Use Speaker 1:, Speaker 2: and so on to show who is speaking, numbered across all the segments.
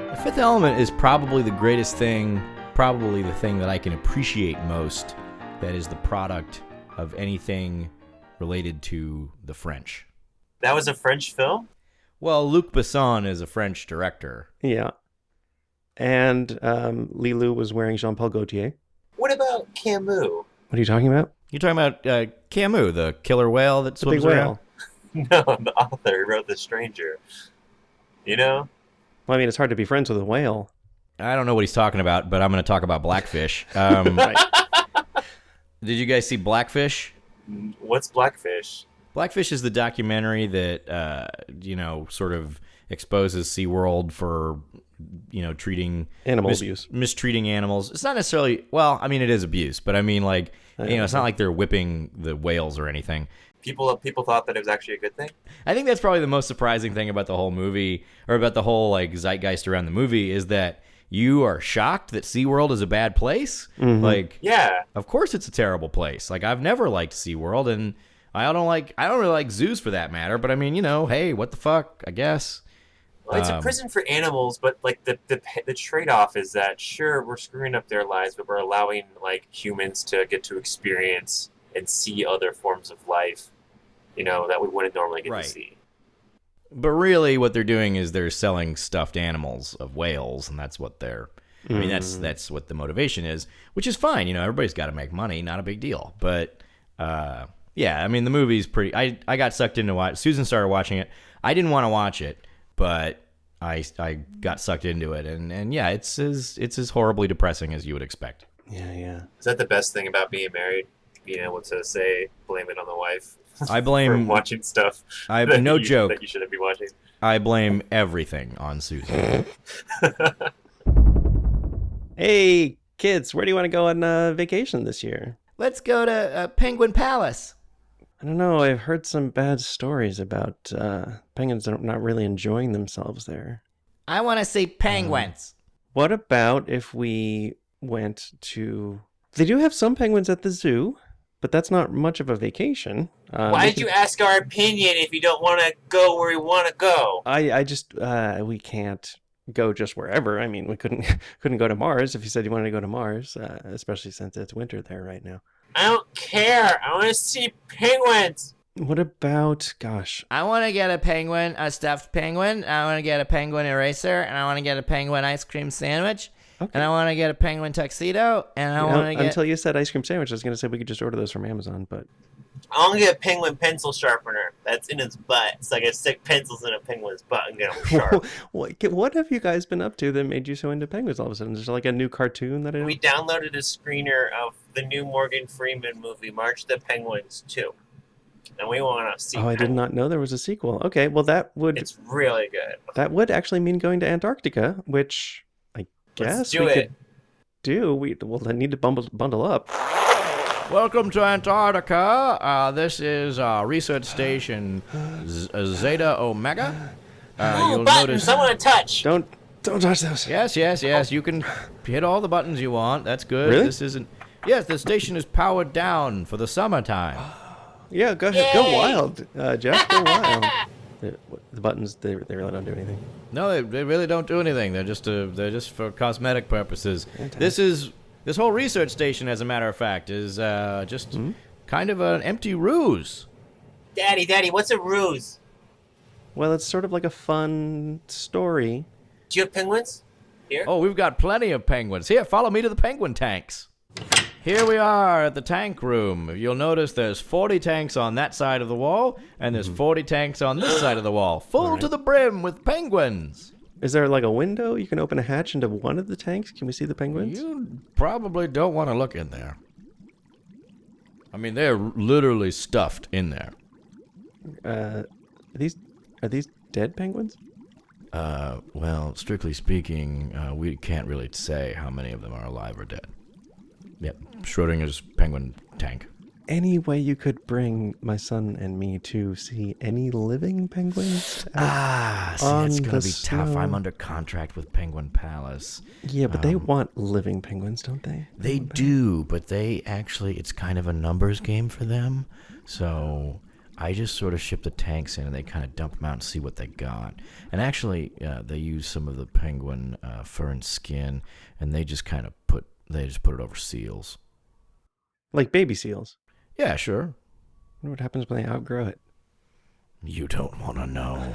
Speaker 1: The Fifth Element is probably the greatest thing, probably the thing that I can appreciate most that is the product of anything related to the French.
Speaker 2: That was a French film?
Speaker 1: Well, Luc Besson is a French director.
Speaker 3: Yeah. And Lilou was wearing Jean-Paul Gaultier.
Speaker 2: What about Camus?
Speaker 3: What are you talking about?
Speaker 1: You're talking about Camus, the killer whale that swims around?
Speaker 2: No, the author who wrote The Stranger. You know?
Speaker 3: Well, I mean, it's hard to be friends with a whale.
Speaker 1: I don't know what he's talking about, but I'm going to talk about Blackfish.
Speaker 3: Right.
Speaker 1: Did you guys see Blackfish?
Speaker 2: What's Blackfish?
Speaker 1: Blackfish is the documentary that, sort of exposes SeaWorld for, treating...
Speaker 3: Animal abuse.
Speaker 1: Mistreating animals. It's not necessarily... Well, I mean, it is abuse, but I mean, like, it's not like they're whipping the whales or anything.
Speaker 2: People thought that it was actually a good thing?
Speaker 1: I think that's probably the most surprising thing about the whole movie, or about the whole, like, zeitgeist around the movie, is that you are shocked that SeaWorld is a bad place?
Speaker 3: Mm-hmm.
Speaker 1: Like,
Speaker 2: yeah.
Speaker 1: Of course it's a terrible place. Like, I've never liked SeaWorld, and I don't really like zoos for that matter, but I mean, hey, what the fuck, I guess.
Speaker 2: Well, it's a prison for animals, but like the trade-off is that sure, we're screwing up their lives, but we're allowing like humans to get to experience and see other forms of life, that we wouldn't normally get to see.
Speaker 1: But really what they're doing is they're selling stuffed animals of whales, and that's what they're I mean, that's what the motivation is, which is fine. Everybody's got to make money, not a big deal. But yeah, I mean, the movie's pretty... I got sucked into watch. Susan started watching it. I didn't want to watch it, but I got sucked into it. And yeah, it's as horribly depressing as you would expect.
Speaker 3: Yeah.
Speaker 2: Is that the best thing about being married? Being able to say, blame it on the wife?
Speaker 1: I blame...
Speaker 2: for watching stuff
Speaker 1: joke.
Speaker 2: that you shouldn't be watching.
Speaker 1: I blame everything on Susan.
Speaker 3: Hey, kids, where do you want to go on vacation this year?
Speaker 1: Let's go to Penguin Palace.
Speaker 3: I don't know. I've heard some bad stories about penguins not really enjoying themselves there.
Speaker 1: I want to see penguins.
Speaker 3: What about if we went to... They do have some penguins at the zoo, but that's not much of a vacation.
Speaker 2: Why did you ask our opinion if you don't want to go where you want to go?
Speaker 3: I just... we can't go just wherever. I mean, we couldn't go to Mars if you said you wanted to go to Mars, especially since it's winter there right now.
Speaker 2: I don't care. I want to see penguins.
Speaker 3: What about, gosh...
Speaker 1: I want to get a penguin, a stuffed penguin. I want to get a penguin eraser, and I want to get a penguin ice cream sandwich. Okay. And I want to get a penguin tuxedo, and I want to get...
Speaker 3: Until you said ice cream sandwich, I was going to say we could just order those from Amazon, but...
Speaker 2: I want to get a penguin pencil sharpener that's in its butt. So I can stick pencils in a penguin's butt and get them sharp.
Speaker 3: What have you guys been up to that made you so into penguins all of a sudden? Is there like a new cartoon that I know?
Speaker 2: We downloaded a screener of the new Morgan Freeman movie, March of the Penguins 2. And we want to see
Speaker 3: I did not know there was a sequel. Okay, well that would...
Speaker 2: It's really good.
Speaker 3: That would actually mean going to Antarctica, which I guess we could do. We'll need to bundle up.
Speaker 1: Welcome to Antarctica. This is research station Zeta Omega.
Speaker 2: You'll buttons, I want to touch.
Speaker 3: Don't touch those.
Speaker 1: Yes. You can hit all the buttons you want. That's good.
Speaker 3: Really?
Speaker 1: This isn't... Yes, the station is powered down for the summertime.
Speaker 3: Yeah, go ahead. Go wild, Jeff. Go wild. The buttons, they really don't do anything.
Speaker 1: No, they really don't do anything. They're just for cosmetic purposes. This whole research station, as a matter of fact, is just kind of an empty ruse.
Speaker 2: Daddy, what's a ruse?
Speaker 3: Well, it's sort of like a fun story.
Speaker 2: Do you have penguins? Here?
Speaker 1: Oh, we've got plenty of penguins. Here, follow me to the penguin tanks. Here we are at the tank room. You'll notice there's 40 tanks on that side of the wall, and there's 40 tanks on this side of the wall, full to the brim with penguins.
Speaker 3: Is there like a window? You can open a hatch into one of the tanks? Can we see the penguins?
Speaker 1: You probably don't want to look in there. I mean, they're literally stuffed in there.
Speaker 3: Are these dead penguins?
Speaker 1: Well, strictly speaking, we can't really say how many of them are alive or dead. Yep, Schrodinger's penguin tank.
Speaker 3: Any way you could bring my son and me to see any living penguins?
Speaker 1: See, it's going to be tough. I'm under contract with Penguin Palace.
Speaker 3: Yeah, but they want living penguins, don't they?
Speaker 1: They do, but it's kind of a numbers game for them. So I just sort of ship the tanks in, and they kind of dump them out and see what they got. And actually, they use some of the penguin fur and skin, and they just put it over seals.
Speaker 3: Like baby seals.
Speaker 1: Yeah, sure.
Speaker 3: I wonder what happens when they outgrow it.
Speaker 1: You don't want to know.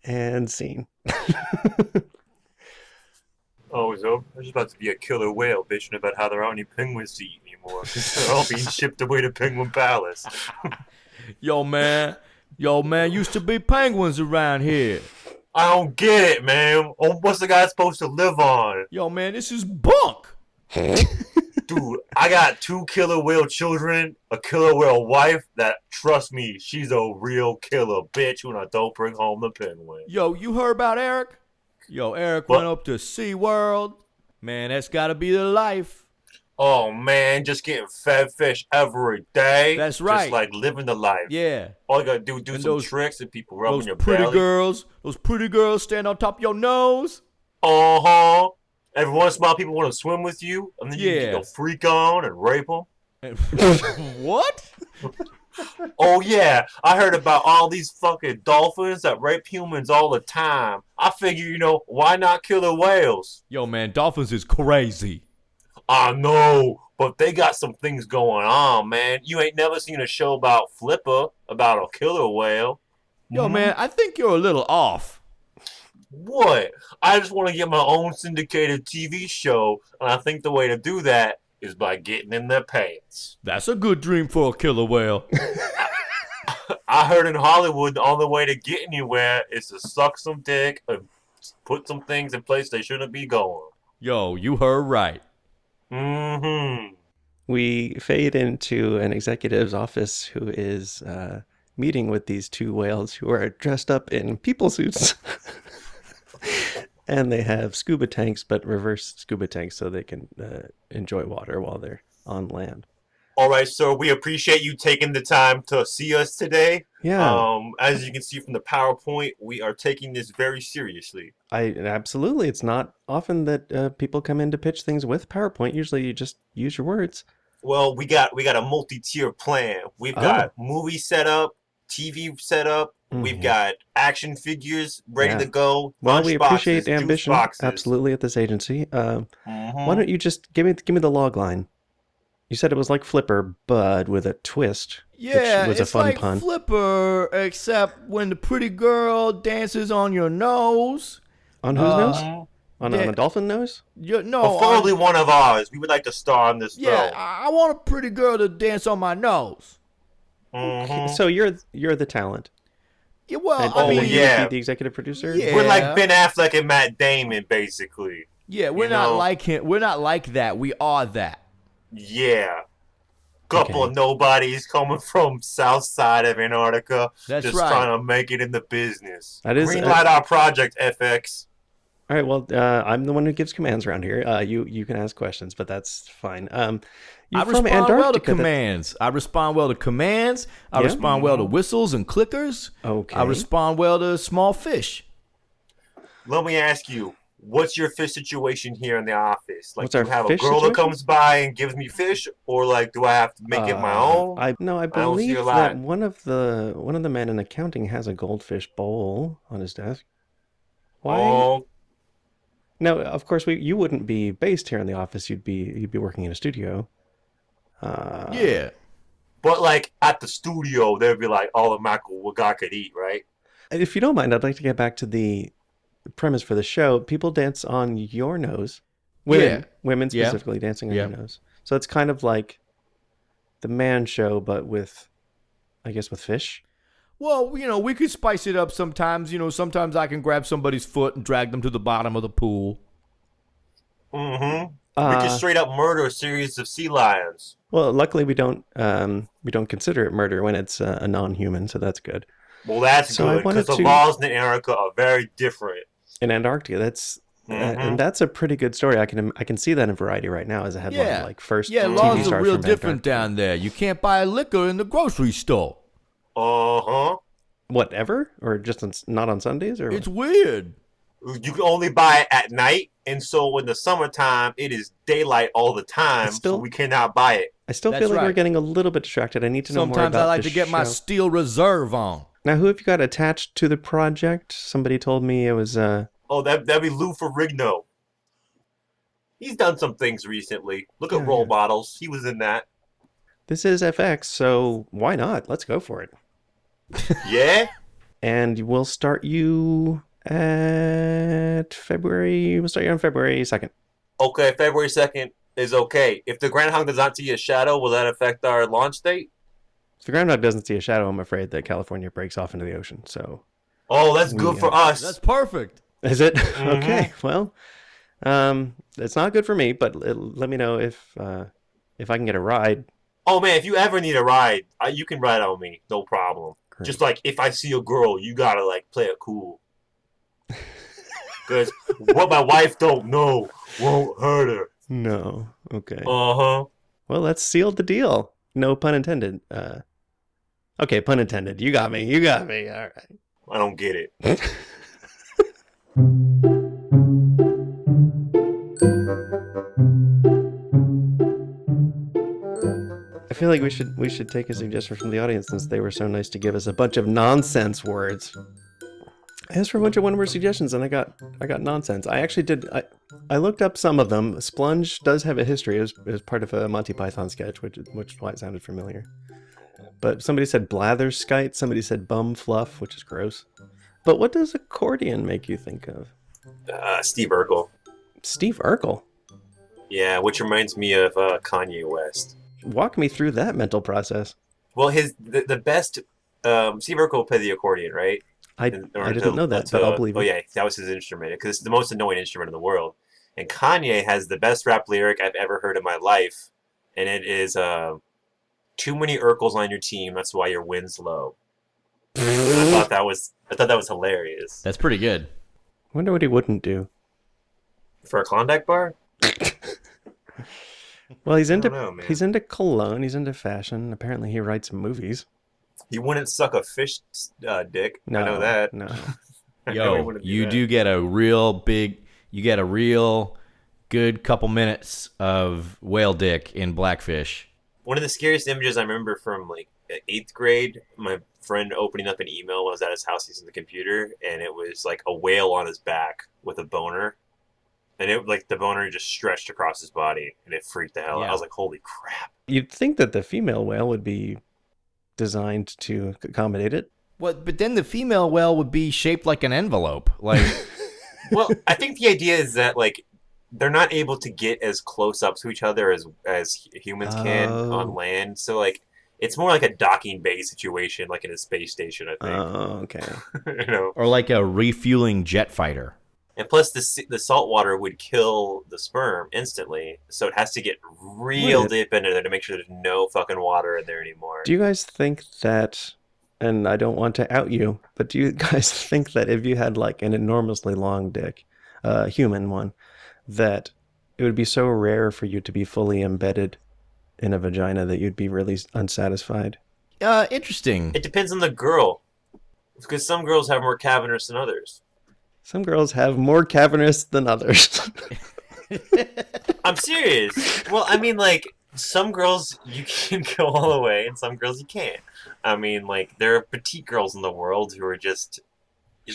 Speaker 3: And scene.
Speaker 2: Oh, so there's about to be a killer whale bitching about how there aren't any penguins to eat anymore. They're all being shipped away to Penguin Palace.
Speaker 1: Yo, man, used to be penguins around here.
Speaker 2: I don't get it, man. Oh, what's the guy supposed to live on?
Speaker 1: Yo, man, this is bunk.
Speaker 2: Dude, I got 2 killer whale children, a killer whale wife that, trust me, she's a real killer bitch when I don't bring home the penguin.
Speaker 1: Yo, you heard about Eric? Yo, Eric
Speaker 2: What?
Speaker 1: went up to SeaWorld. Man, that's gotta be the life.
Speaker 2: Oh, man, just getting fed fish every day.
Speaker 1: That's right.
Speaker 2: Just like living the life.
Speaker 1: Yeah.
Speaker 2: All you gotta do
Speaker 1: And
Speaker 2: some
Speaker 1: those-
Speaker 2: tricks and people rubbing
Speaker 1: Those
Speaker 2: your
Speaker 1: pretty
Speaker 2: belly.
Speaker 1: those pretty girls stand on top of your nose.
Speaker 2: Uh-huh. Every once in a while, people want to swim with you, and then you
Speaker 1: Yeah.
Speaker 2: can go freak on and rape them.
Speaker 1: What?
Speaker 2: Oh, yeah. I heard about all these fucking dolphins that rape humans all the time. I figure, why not killer whales?
Speaker 1: Yo, man, dolphins is crazy.
Speaker 2: I know, but they got some things going on, man. You ain't never seen a show about Flipper, about a killer whale.
Speaker 1: Yo, man, I think you're a little off.
Speaker 2: What? I just want to get my own syndicated TV show, and I think the way to do that is by getting in their pants.
Speaker 1: That's a good dream for a killer whale.
Speaker 2: I heard in Hollywood the only way to get anywhere is to suck some dick and put some things in place they shouldn't be going.
Speaker 1: Yo, you heard right.
Speaker 2: Mm-hmm.
Speaker 3: We fade into an executive's office who is meeting with these 2 whales who are dressed up in people suits. And they have scuba tanks, but reverse scuba tanks so they can enjoy water while they're on land.
Speaker 2: All right, sir, we appreciate you taking the time to see us today.
Speaker 3: Yeah.
Speaker 2: As you can see from the PowerPoint, we are taking this very seriously.
Speaker 3: Absolutely. It's not often that people come in to pitch things with PowerPoint. Usually you just use your words.
Speaker 2: Well, we got a multi-tier plan. We've got movie setup, TV setup. We've got action figures ready to go.
Speaker 3: Well, we appreciate
Speaker 2: boxes,
Speaker 3: ambition absolutely at this agency. Why don't you just give me the log line? You said it was like Flipper, but with a twist.
Speaker 1: Yeah,
Speaker 3: which was
Speaker 1: it's
Speaker 3: a fun
Speaker 1: like
Speaker 3: pun.
Speaker 1: Flipper, except when the pretty girl dances on your nose.
Speaker 3: On whose nose? On
Speaker 1: yeah.
Speaker 3: a dolphin nose?
Speaker 2: Preferably one of ours. We would like to star on this film.
Speaker 1: Yeah, I want a pretty girl to dance on my nose.
Speaker 2: Mm-hmm.
Speaker 3: So you're the talent.
Speaker 1: Yeah, well,
Speaker 3: And
Speaker 1: I mean,
Speaker 3: you would be the executive producer?
Speaker 1: Yeah.
Speaker 2: We're like Ben Affleck and Matt Damon, basically.
Speaker 1: yeah, we're not like him. We're not like that. We are that.
Speaker 2: Yeah. Couple of nobodies coming from south side of Antarctica.
Speaker 1: That's
Speaker 2: just
Speaker 1: right.
Speaker 2: trying to make it in the business.
Speaker 3: That is-
Speaker 2: Greenlight our project, FX.
Speaker 3: All right, well, I'm the one who gives commands around here. You can ask questions, but that's fine. You're
Speaker 1: I
Speaker 3: from
Speaker 1: respond well to
Speaker 3: Antarctica.
Speaker 1: commands. I respond well to commands. I respond well to whistles and clickers.
Speaker 3: Okay.
Speaker 1: I respond well to small fish.
Speaker 2: Let me ask you, what's your fish situation here in the office? Like,
Speaker 3: What's
Speaker 2: do
Speaker 3: our
Speaker 2: you have a
Speaker 3: fish
Speaker 2: girl that
Speaker 3: situation?
Speaker 2: comes by and gives me fish, or like, do I have to make it my own?
Speaker 3: I
Speaker 2: don't see
Speaker 3: believe
Speaker 2: a
Speaker 3: that
Speaker 2: lot.
Speaker 3: one of the men in accounting has a goldfish bowl on his desk. Why?
Speaker 2: Oh,
Speaker 3: No, of course you wouldn't be based here in the office. You'd be working in a studio.
Speaker 1: Yeah.
Speaker 2: but like at the studio, they'd be like, all the mackerel what God could eat, right?
Speaker 3: If you don't mind, I'd like to get back to the premise for the show. People dance on your nose. Women
Speaker 1: Yeah.
Speaker 3: specifically dancing on
Speaker 1: Yeah.
Speaker 3: your nose. So it's kind of like the man show, but with fish.
Speaker 1: Well, we could spice it up sometimes. Sometimes I can grab somebody's foot and drag them to the bottom of the pool.
Speaker 2: Mm-hmm. We could straight up murder a series of sea lions.
Speaker 3: Well, luckily we don't consider it murder when it's a non-human, so that's good.
Speaker 2: Well, that's
Speaker 3: So I
Speaker 2: good,
Speaker 3: wanted
Speaker 2: because the
Speaker 3: to-
Speaker 2: laws in Antarctica are very different.
Speaker 3: In Antarctica, that's and that's a pretty good story. I can see that in Variety right now as a headline,
Speaker 1: Yeah.
Speaker 3: like first
Speaker 1: Yeah,
Speaker 3: TV
Speaker 1: laws are
Speaker 3: stars
Speaker 1: real
Speaker 3: from
Speaker 1: different
Speaker 3: Antarctica.
Speaker 1: down there. You can't buy liquor in the grocery store.
Speaker 2: Uh-huh.
Speaker 3: Whatever, or just not on Sundays, or
Speaker 1: It's weird.
Speaker 2: You can only buy it at night, and so in the summertime, it is daylight all the time,
Speaker 3: It's still-
Speaker 2: so we cannot buy it.
Speaker 3: I still
Speaker 1: That's
Speaker 3: feel like we're
Speaker 1: right.
Speaker 3: getting a little bit distracted. I need to know more
Speaker 1: Sometimes
Speaker 3: about
Speaker 1: I like
Speaker 3: the
Speaker 1: to get my
Speaker 3: show.
Speaker 1: steel reserve on.
Speaker 3: Now, who have you got attached to the project? Somebody told me it was
Speaker 2: Oh, that'd be Lou Ferrigno. He's done some things recently. Look at
Speaker 3: Yeah,
Speaker 2: Role
Speaker 3: yeah.
Speaker 2: Models. He was in that.
Speaker 3: This is FX, so why not? Let's go for it.
Speaker 2: Yeah?
Speaker 3: And we'll start you at February. We'll start you on February 2nd.
Speaker 2: Okay, February 2nd is okay. If the groundhog does not see a shadow, will that affect our launch date?
Speaker 3: If the groundhog doesn't see a shadow, I'm afraid that California breaks off into the ocean. So
Speaker 2: Oh, that's good for us.
Speaker 1: That's perfect.
Speaker 3: is it?
Speaker 2: Mhm.
Speaker 3: Okay. Well, it's not good for me, but let me know if I can get a ride.
Speaker 2: Oh, man, if you ever need a ride, you can ride on me. No problem.
Speaker 3: Great.
Speaker 2: Just like if I see a girl, you gotta like play it cool. Because what my wife don't know won't hurt her.
Speaker 3: No. Okay.
Speaker 2: Uh-huh.
Speaker 3: Well, let's seal the deal. No pun intended. Okay, pun intended. You got me. You got me. All right.
Speaker 2: I don't get it.
Speaker 3: I feel like we should take a suggestion from the audience since they were so nice to give us a bunch of nonsense words. I asked for a bunch of one-word suggestions and I got nonsense. I actually did. I looked up some of them. Splunge does have a history. It was part of a Monty Python sketch, which is why it sounded familiar. But somebody said blatherskite. Somebody said bum fluff, which is gross. But what does accordion make you think of?
Speaker 2: Steve Urkel.
Speaker 3: Steve Urkel.
Speaker 2: Yeah, which reminds me of Kanye West.
Speaker 3: Walk me through that mental process.
Speaker 2: Well, the best Steve Urkel played the accordion, right?
Speaker 3: I didn't know that, but I'll believe it.
Speaker 2: Oh yeah, that was his instrument because it's the most annoying instrument in the world. And Kanye has the best rap lyric I've ever heard in my life, and it is "Too many Urkels on your team, that's why your win's low." I thought that was hilarious.
Speaker 1: That's pretty good.
Speaker 3: Wonder what he wouldn't do.
Speaker 2: For a Klondike bar?
Speaker 3: Well, he's into
Speaker 2: don't know, man.
Speaker 3: he's into cologne. He's into fashion. Apparently, he writes movies.
Speaker 2: He wouldn't suck a fish dick.
Speaker 3: No,
Speaker 2: I know that.
Speaker 3: No.
Speaker 2: I know he
Speaker 1: Yo,
Speaker 2: wouldn't
Speaker 1: you
Speaker 2: that.
Speaker 1: do get a real good couple minutes of whale dick in Blackfish.
Speaker 2: One of the scariest images I remember from like 8th grade, my friend opening up an email when I was at his house using the computer, and it was like a whale on his back with a boner. And it like the boner just stretched across his body, and it freaked the hell out.
Speaker 1: Yeah.
Speaker 2: I was like, holy crap.
Speaker 3: You'd think that the female whale would be designed to accommodate it.
Speaker 1: But then the female whale would be shaped like an envelope. Like,
Speaker 2: Well, I think the idea is that like they're not able to get as close up to each other as humans can on land. So like it's more like a docking bay situation, like in a space station, I think.
Speaker 3: Oh, okay.
Speaker 2: You know.
Speaker 1: or like a refueling jet fighter.
Speaker 2: And plus, the salt water would kill the sperm instantly, so it has to get real
Speaker 3: Would it?
Speaker 2: deep into there to make sure there's no fucking water in there anymore.
Speaker 3: Do you guys think that, and I don't want to out you, but do you guys think that if you had like an enormously long dick, human one, that it would be so rare for you to be fully embedded in a vagina that you'd be really unsatisfied?
Speaker 1: Interesting.
Speaker 2: It depends on the girl, because some girls have more cavernous than others.
Speaker 3: Some girls have more cavernous than others.
Speaker 2: I'm serious. Well, I mean, like, some girls you can go all the way, and some girls you can't. I mean, like, there are petite girls in the world who are just,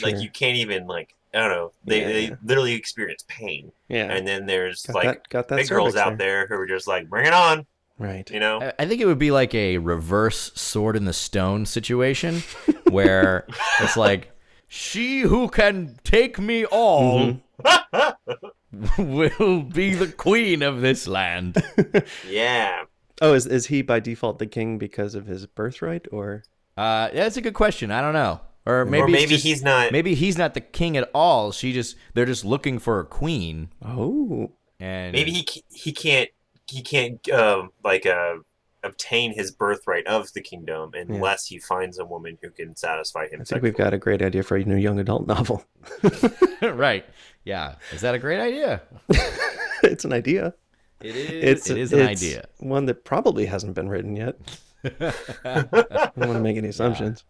Speaker 2: like,
Speaker 3: Sure.
Speaker 2: you can't even, like, I don't know. They
Speaker 3: Yeah.
Speaker 2: literally experience pain.
Speaker 3: Yeah.
Speaker 2: And then there's,
Speaker 3: Got
Speaker 2: like,
Speaker 3: that
Speaker 2: big girls
Speaker 3: cervix
Speaker 2: out there who are just like, bring it on,
Speaker 3: Right.
Speaker 2: you know?
Speaker 1: I think it would be like a reverse Sword in the Stone situation where it's like, she who can take me all will be the queen of this land.
Speaker 2: Yeah.
Speaker 3: Oh, is he by default the king because of his birthright, or?
Speaker 1: That's a good question. I don't know. Or maybe,
Speaker 2: Or
Speaker 1: it's
Speaker 2: maybe
Speaker 1: just-
Speaker 2: he's not.
Speaker 1: Maybe he's not the king at all. They're just looking for a queen.
Speaker 3: Oh.
Speaker 1: And
Speaker 2: Maybe he can't obtain his birthright of the kingdom unless he finds a woman who can satisfy him.
Speaker 3: I think we've got a great idea for a new young adult novel.
Speaker 1: right. Yeah. Is that a great idea?
Speaker 3: It's an idea.
Speaker 1: It is. It is an idea.
Speaker 3: One that probably hasn't been written yet. I don't want to make any assumptions.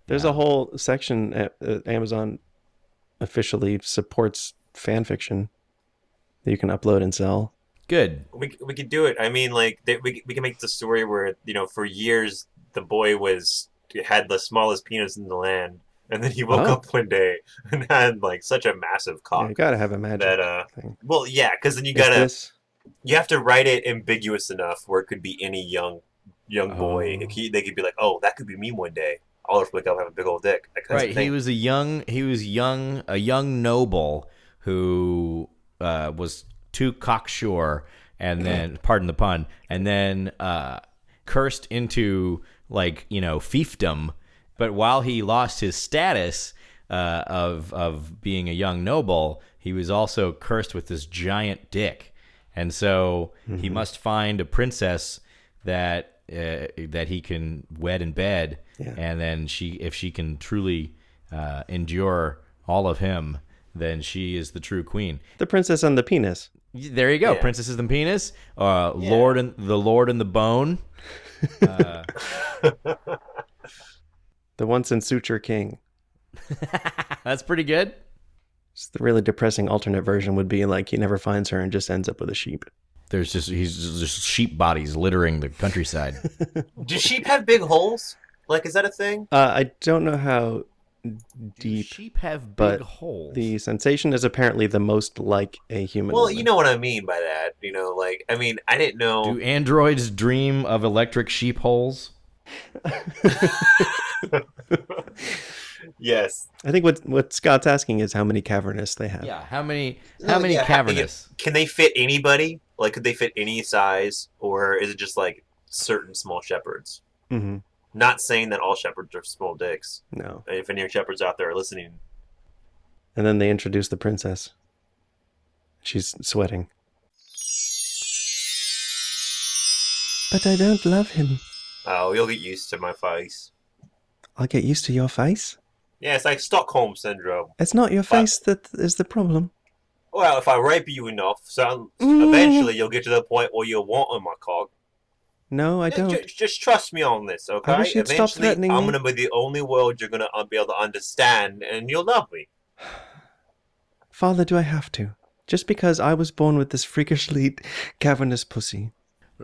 Speaker 3: There's a whole section at Amazon officially supports fan fiction that you can upload and sell.
Speaker 1: Good.
Speaker 2: We could do it. I mean, like we can make the story where for years the boy had the smallest penis in the land, and then he woke
Speaker 3: Oh.
Speaker 2: up one day and had like such a massive
Speaker 3: Yeah,
Speaker 2: cock
Speaker 3: you gotta have a magic
Speaker 2: that
Speaker 3: thing.
Speaker 2: well, yeah, because then
Speaker 3: Is this?
Speaker 2: you have to write it ambiguous enough where it could be any young boy.
Speaker 3: Oh.
Speaker 2: They could be like, oh, that could be me one day. I'll just wake up and have a big old dick. That kind
Speaker 1: Right.
Speaker 2: of thing.
Speaker 1: A young noble who was too cocksure, and then, pardon the pun, and then cursed into fiefdom. But while he lost his status of being a young noble, he was also cursed with this giant dick, and so he must find a princess that he can wed in bed, and then if she can truly endure all of him, then she is the true queen.
Speaker 3: The princess and the penis.
Speaker 1: There you go,
Speaker 2: Yeah.
Speaker 1: Princess and the Penis, Lord and the Bone.
Speaker 3: The once in suture king.
Speaker 1: That's pretty good.
Speaker 3: Just the really depressing alternate version would be like he never finds her and just ends up with a sheep.
Speaker 1: He's just sheep bodies littering the countryside.
Speaker 2: Do sheep have big holes? Like, is that a thing?
Speaker 3: I don't know how deep,
Speaker 1: Sheep have
Speaker 3: but
Speaker 1: big holes.
Speaker 3: the sensation is apparently the most like a human.
Speaker 2: Well,
Speaker 3: woman.
Speaker 2: you know what I mean by that. I mean, I didn't know.
Speaker 1: Do androids dream of electric sheep holes?
Speaker 2: Yes.
Speaker 3: I think what Scott's asking is how many cavernous they have.
Speaker 1: Yeah. How many
Speaker 2: Yeah,
Speaker 1: cavernous?
Speaker 2: Can they fit anybody? Like, could they fit any size, or is it just like certain small shepherds?
Speaker 3: Mm-hmm.
Speaker 2: Not saying that all shepherds are small dicks.
Speaker 3: No.
Speaker 2: If any shepherds out there are listening,
Speaker 3: And then they introduce the princess. She's sweating. But I don't love him.
Speaker 2: oh, you'll get used to my face.
Speaker 3: I'll get used to your face.
Speaker 2: Yeah, it's like Stockholm syndrome.
Speaker 3: It's not your face that is the problem.
Speaker 2: Well, if I rape you enough, so eventually you'll get to the point where you'll want on my cock.
Speaker 3: No, I don't.
Speaker 2: Just trust me on this, okay?
Speaker 3: I wish you'd stop
Speaker 2: Eventually,
Speaker 3: threatening
Speaker 2: I'm
Speaker 3: me.
Speaker 2: gonna be the only word you're gonna be able to understand, and you'll love me.
Speaker 3: Father, do I have to? Just because I was born with this freakishly cavernous pussy.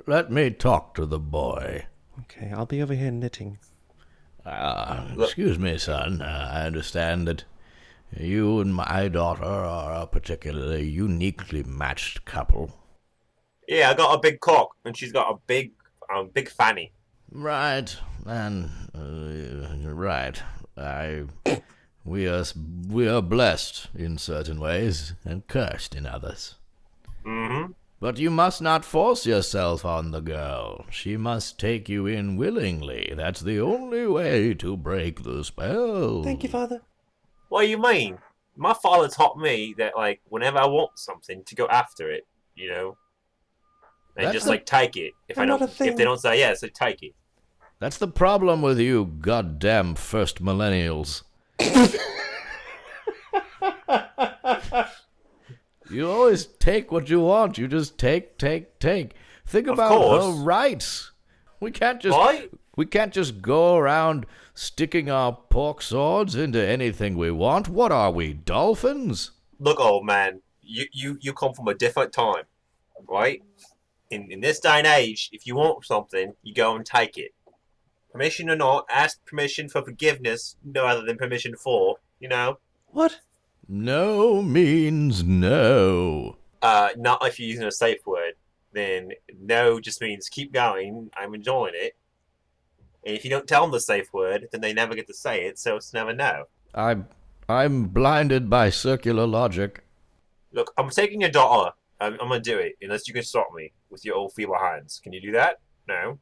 Speaker 1: Let me talk to the boy.
Speaker 3: Okay, I'll be over here knitting.
Speaker 1: Excuse me, son. I understand that you and my daughter are a particularly uniquely matched couple.
Speaker 2: Yeah, I got a big cock, and she's got a big fanny.
Speaker 1: Right, and right. We are blessed in certain ways and cursed in others.
Speaker 2: Mm-hmm.
Speaker 1: But you must not force yourself on the girl. She must take you in willingly. That's the only way to break the spell.
Speaker 3: Thank you, Father.
Speaker 2: What do you mean? My father taught me that, like, whenever I want something, to go after it, and
Speaker 1: That's
Speaker 2: just
Speaker 1: the-
Speaker 2: like take it. If
Speaker 3: I'm not a thing.
Speaker 2: if they don't say yes, so take it.
Speaker 1: That's the problem with you goddamn first millennials. You always take what you want. You just take. Think about
Speaker 2: course.
Speaker 1: her rights. We can't just
Speaker 2: Right?
Speaker 1: we can't just go around sticking our pork swords into anything we want. What are we, dolphins?
Speaker 2: Look, old man, you come from a different time, right? In this day and age, if you want something, you go and take it. Permission or not, ask permission for forgiveness, no other than permission for,
Speaker 3: What?
Speaker 1: No means no.
Speaker 2: Not if you're using a safe word. Then no just means keep going, I'm enjoying it. And if you don't tell them the safe word, then they never get to say it, so it's never no.
Speaker 1: I'm blinded by circular logic.
Speaker 2: Look, I'm taking your daughter. I'm gonna do it, unless you can stop me with your old feeble hands. Can you do that? No.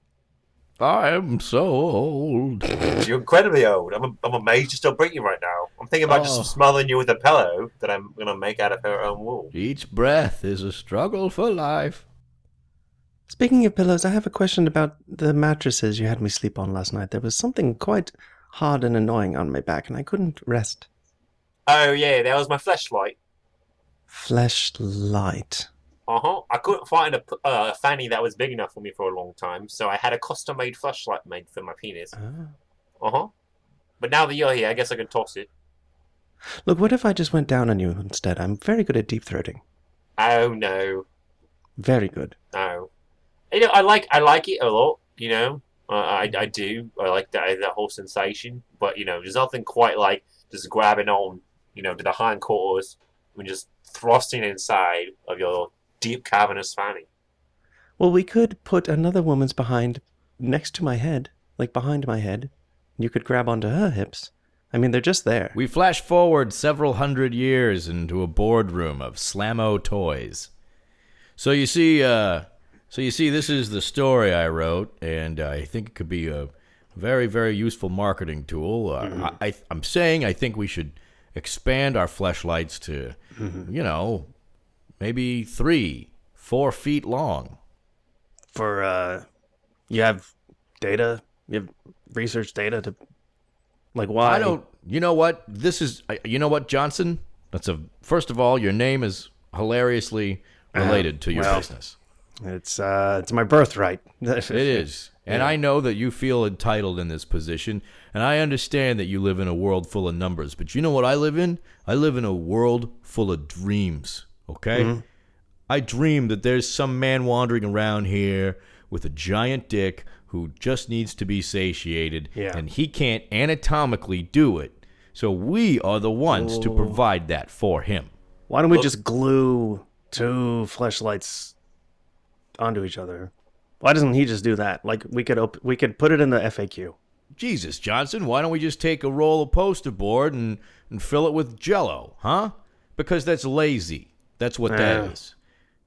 Speaker 1: I'm so old.
Speaker 2: You're incredibly old. I'm amazed you're still breathing right now. I'm thinking about
Speaker 1: Oh.
Speaker 2: just smothering you with a pillow that I'm gonna make out of her own wool.
Speaker 1: Each breath is a struggle for life.
Speaker 3: Speaking of pillows, I have a question about the mattresses you had me sleep on last night. There was something quite hard and annoying on my back, and I couldn't rest.
Speaker 2: Oh yeah, that was my flashlight.
Speaker 3: Fleshlight.
Speaker 2: I couldn't find a fanny that was big enough for me for a long time, so I had a custom-made flashlight made for my penis.
Speaker 3: Ah.
Speaker 2: But now that you're here, I guess I can toss it.
Speaker 3: Look, what if I just went down on you instead? I'm very good at deep throating.
Speaker 2: Oh no.
Speaker 3: Very good.
Speaker 2: No, I like it a lot. I do. I like that whole sensation. But there's nothing quite like just grabbing on, to the hindquarters and just thrusting inside of your deep cavernous fanny.
Speaker 3: Well, we could put another woman's behind next to my head, like behind my head. You could grab onto her hips. I mean, they're just there.
Speaker 1: We flash forward several hundred years into a boardroom of Slammo toys. So you see, this is the story I wrote, and I think it could be a very, very useful marketing tool. I'm saying I think we should expand our fleshlights to, maybe 3-4 feet long.
Speaker 3: For, you have data? You have research data to, like, why?
Speaker 1: You know what? You know what, Johnson? First of all, your name is hilariously related to your business.
Speaker 3: It's my birthright.
Speaker 1: It is. And I know that you feel entitled in this position, and I understand that you live in a world full of numbers. But you know what I live in? I live in a world full of dreams, okay? Mm-hmm. I dream that there's some man wandering around here with a giant dick who just needs to be satiated, and he can't anatomically do it. So we are the ones to provide that for him.
Speaker 3: Why don't we just glue 2 fleshlights onto each other? Why doesn't he just do that? Like, we could put it in the FAQ.
Speaker 1: Jesus, Johnson, why don't we just take a roll of poster board and fill it with Jell-O, huh? Because that's lazy. That's what that is.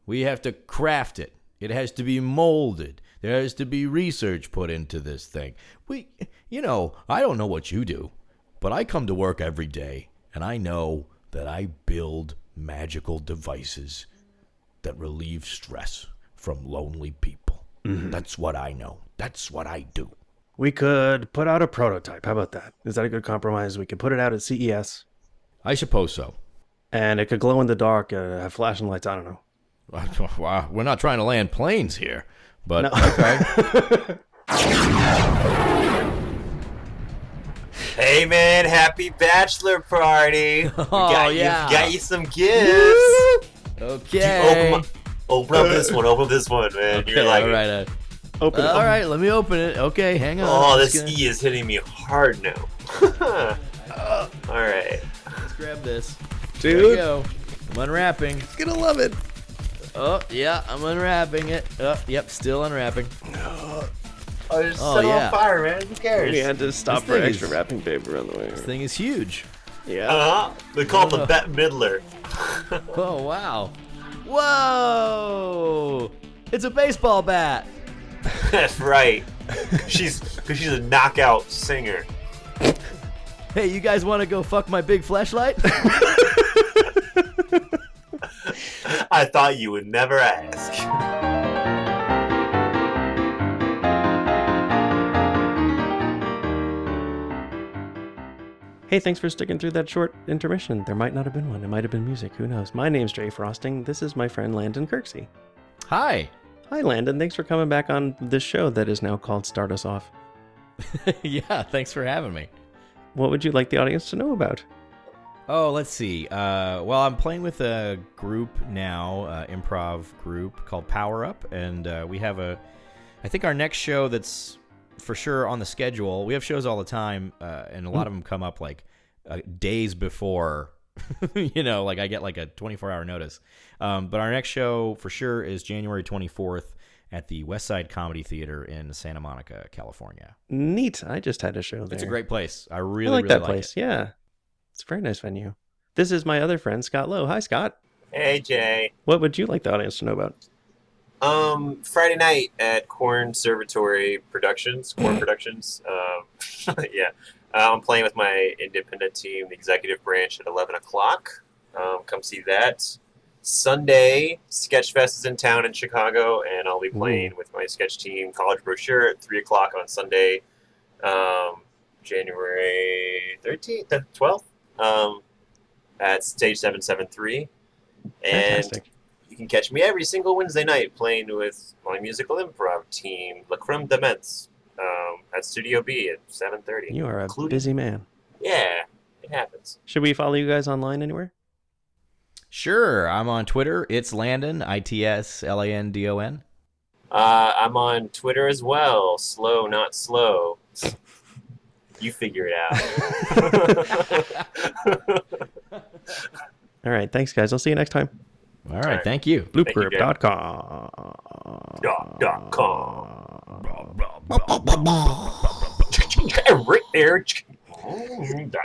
Speaker 1: We have to craft it. It has to be molded. There has to be research put into this thing. I don't know what you do, but I come to work every day, and I know that I build magical devices that relieve stress from lonely people. Mm-hmm. That's what I know. That's what I do.
Speaker 3: We could put out a prototype. How about that? Is that a good compromise? We could put it out at CES.
Speaker 1: I suppose so.
Speaker 3: And it could glow in the dark, have flashing lights. I don't know.
Speaker 1: Wow, we're not trying to land planes here, but no. Okay.
Speaker 2: Hey man, happy bachelor party!
Speaker 1: We
Speaker 2: got you some gifts.
Speaker 1: Okay.
Speaker 2: Open up this one. Open this one, man.
Speaker 1: Okay,
Speaker 2: You're like,
Speaker 1: all right.
Speaker 3: Open it.
Speaker 1: All right, let me open it. Okay, hang on.
Speaker 2: Oh, this E is hitting me hard now. All right.
Speaker 1: Let's grab this.
Speaker 3: Dude.
Speaker 1: There we go. I'm unwrapping.
Speaker 3: He's gonna love it.
Speaker 1: Oh, yeah, I'm unwrapping it. Oh, yep, still unwrapping.
Speaker 2: Oh, it's set on fire, man. Who cares?
Speaker 3: We had to stop for extra wrapping paper on the way.
Speaker 1: This thing is huge.
Speaker 3: Yeah.
Speaker 2: They call it the Bette Midler.
Speaker 1: Oh, wow. Whoa! It's a baseball bat.
Speaker 2: That's right. She's a knockout singer.
Speaker 1: Hey, you guys want to go fuck my big fleshlight?
Speaker 2: I thought you would never ask.
Speaker 3: Hey, thanks for sticking through that short intermission. There might not have been one. It might have been music. Who knows? My name's Jay Frosting. This is my friend Landon Kirksey.
Speaker 1: Hi.
Speaker 3: Hi, Landon. Thanks for coming back on this show that is now called Start Us Off.
Speaker 1: Yeah, thanks for having me.
Speaker 3: What would you like the audience to know about?
Speaker 1: Oh, let's see. Well, I'm playing with a group now, improv group called Power Up, and we have I think our next show that's for sure on the schedule. We have shows all the time, and a lot of them come up like days before, like I get like a 24-hour notice. But our next show for sure is January 24th at the West Side Comedy Theater in Santa Monica, California.
Speaker 3: Neat. I just had a show there.
Speaker 1: It's a great place. I really
Speaker 3: like that
Speaker 1: like
Speaker 3: place.
Speaker 1: It.
Speaker 3: Yeah. It's a very nice venue. This is my other friend, Scott Lowe. Hi, Scott.
Speaker 2: Hey, Jay.
Speaker 3: What would you like the audience to know about?
Speaker 2: Friday night at Corn Productions. Yeah. I'm playing with my independent team, the Executive Branch, at 11 o'clock. Come see that. Sunday, Sketchfest is in town in Chicago, and I'll be playing with my sketch team, College Brochure, at 3 o'clock on Sunday, January 13th, 12th, at Stage 773. And
Speaker 3: Fantastic.
Speaker 2: you can catch me every single Wednesday night playing with my musical improv team, La Creme de Metz, at Studio B at 7:30.
Speaker 3: You are a busy man.
Speaker 2: Yeah, it happens.
Speaker 3: Should we follow you guys online anywhere?
Speaker 1: Sure. I'm on Twitter. It's Landon, ITSLANDON.
Speaker 2: I'm on Twitter as well. Slow, not slow. You figure it out.
Speaker 3: All right. Thanks, guys. I'll see you next time.
Speaker 1: All right. Thank you.
Speaker 3: Loopgroup.com.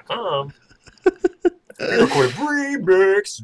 Speaker 2: .com. Recorded remix.